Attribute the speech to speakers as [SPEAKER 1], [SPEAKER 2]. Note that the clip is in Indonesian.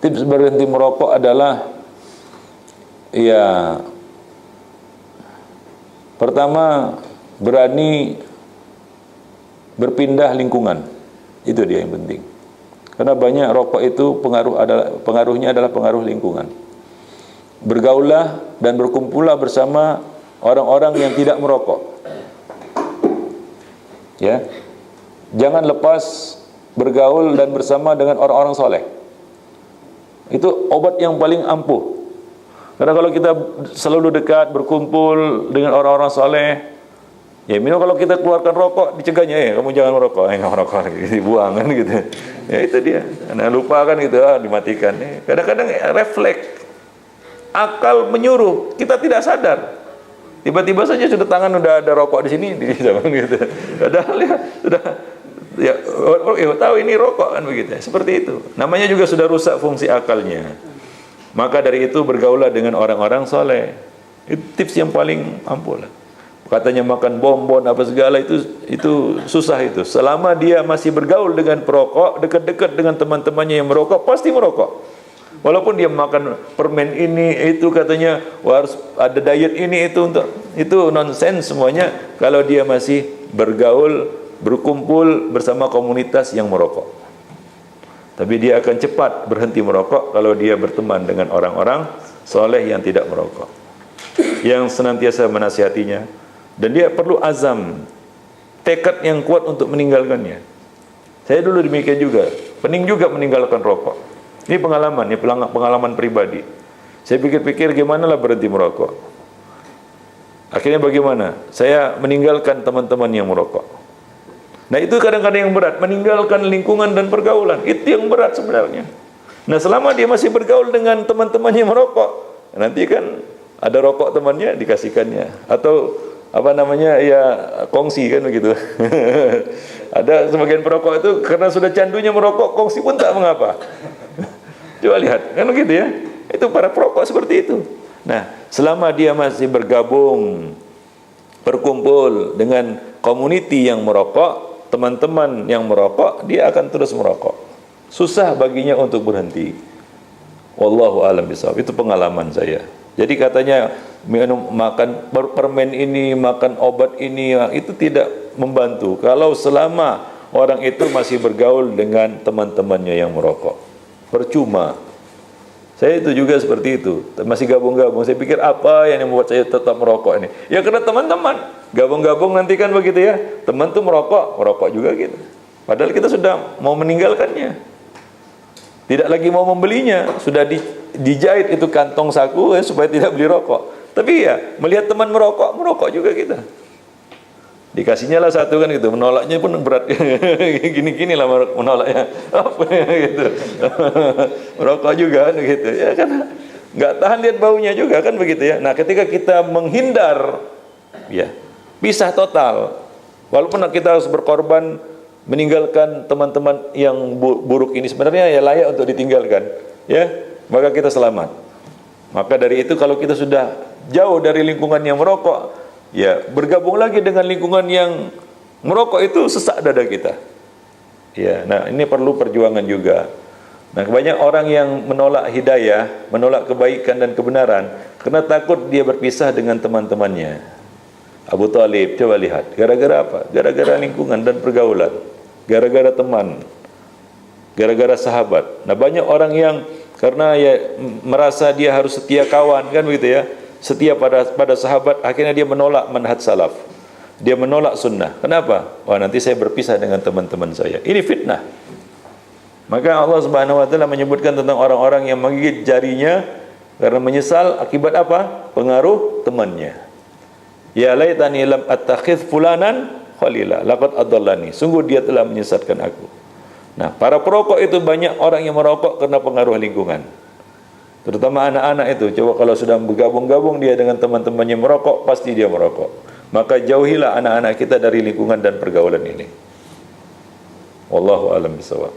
[SPEAKER 1] Tips berhenti merokok adalah, ya, pertama, berani berpindah lingkungan. Itu dia yang penting. Karena banyak rokok itu pengaruhnya adalah pengaruh lingkungan. Bergaullah dan berkumpullah bersama orang-orang yang tidak merokok. Ya. Jangan lepas bergaul dan bersama dengan orang-orang soleh. Itu obat yang paling ampuh. Karena kalau kita selalu dekat berkumpul dengan orang-orang soleh, ya minum, kalau kita keluarkan rokok dicegahnya, kamu jangan merokok, nggak merokok lagi, dibuang kan gitu. Ya itu dia. Nah, lupa kan gitu, dimatikan. Kadang-kadang refleks, akal menyuruh, kita tidak sadar. Tiba-tiba saja sudah tangan udah ada rokok di sini, di zaman gitu. Padahal ya sudah, ya tahu ini rokok kan begitu. Seperti itu. Namanya juga sudah rusak fungsi akalnya. Maka dari itu bergaulah dengan orang-orang soleh. Itu tips yang paling ampuh lah. Katanya makan bonbon apa segala itu susah itu. Selama dia masih bergaul dengan perokok, dekat-dekat dengan teman-temannya yang merokok, pasti merokok. Walaupun dia makan permen ini itu, katanya harus ada diet ini itu nonsens semuanya kalau dia masih bergaul, berkumpul bersama komunitas yang merokok. Tapi dia akan cepat berhenti merokok kalau dia berteman dengan orang-orang soleh yang tidak merokok, yang senantiasa menasihatinya, dan dia perlu azam, tekad yang kuat untuk meninggalkannya. Saya dulu demikian juga, pening juga meninggalkan rokok. Ini pengalaman pribadi. Saya pikir-pikir gimana lah berhenti merokok. Akhirnya bagaimana? Saya meninggalkan teman-teman yang merokok. Nah itu kadang-kadang yang berat, meninggalkan lingkungan dan pergaulan. Itu yang berat sebenarnya. Nah selama dia masih bergaul dengan teman-teman yang merokok, nanti kan ada rokok temannya dikasihkannya, atau apa namanya, ya kongsi kan begitu. Ada sebagian perokok itu karena sudah candunya merokok, kongsi pun tak mengapa. Coba lihat, kan begitu ya. Itu para perokok seperti itu. Nah, selama dia masih bergabung, berkumpul dengan community yang merokok, teman-teman yang merokok, dia akan terus merokok. Susah baginya untuk berhenti. Wallahu a'lam bishawab. Itu pengalaman saya. Jadi katanya makan permen ini, makan obat ini, itu tidak membantu kalau selama orang itu masih bergaul dengan teman-temannya yang merokok. Percuma. Saya itu juga seperti itu, masih gabung-gabung. Saya pikir apa yang membuat saya tetap merokok ini? Ya karena teman-teman gabung-gabung, nanti kan begitu ya. Teman tuh merokok juga gitu. Padahal kita sudah mau meninggalkannya, tidak lagi mau membelinya, sudah dijahit itu kantong saku supaya tidak beli rokok. Tapi ya melihat teman merokok juga kita. Dikasihnya lah satu kan gitu, menolaknya pun berat. Gini-gini lah menolaknya. Apa gitu. Merokok juga kan gitu. Ya kan nggak tahan lihat baunya juga kan begitu ya. Nah, ketika kita menghindar, ya pisah total. Walaupun kita harus berkorban meninggalkan teman-teman yang buruk ini, sebenarnya ya layak untuk ditinggalkan, ya. Maka kita selamat. Maka dari itu kalau kita sudah jauh dari lingkungan yang merokok, ya bergabung lagi dengan lingkungan yang merokok, itu sesak dada kita. Ya, nah ini perlu perjuangan juga. Nah, banyak orang yang menolak hidayah, menolak kebaikan dan kebenaran karena takut dia berpisah dengan teman-temannya. Abu Thalib, coba lihat, gara-gara apa? Gara-gara lingkungan dan pergaulan, gara-gara teman, gara-gara sahabat. Nah, banyak orang yang karena ya merasa dia harus setia kawan kan begitu ya, setia pada sahabat, akhirnya dia menolak manhaj salaf, dia menolak sunnah. Kenapa? Wah, nanti saya berpisah dengan teman-teman saya. Ini fitnah. Maka Allah Subhanahu wa taala menyebutkan tentang orang-orang yang menggigit jarinya karena menyesal akibat apa? Pengaruh temannya. Ya laitani lam attakhidh fulanan khalila laqad adallani. Sungguh dia telah menyesatkan aku. Nah, para perokok itu banyak orang yang merokok karena pengaruh lingkungan. Terutama anak-anak itu. Coba kalau sudah bergabung-gabung dia dengan teman-temannya merokok, pasti dia merokok. Maka jauhilah anak-anak kita dari lingkungan dan pergaulan ini. Wallahu a'lam bishawab.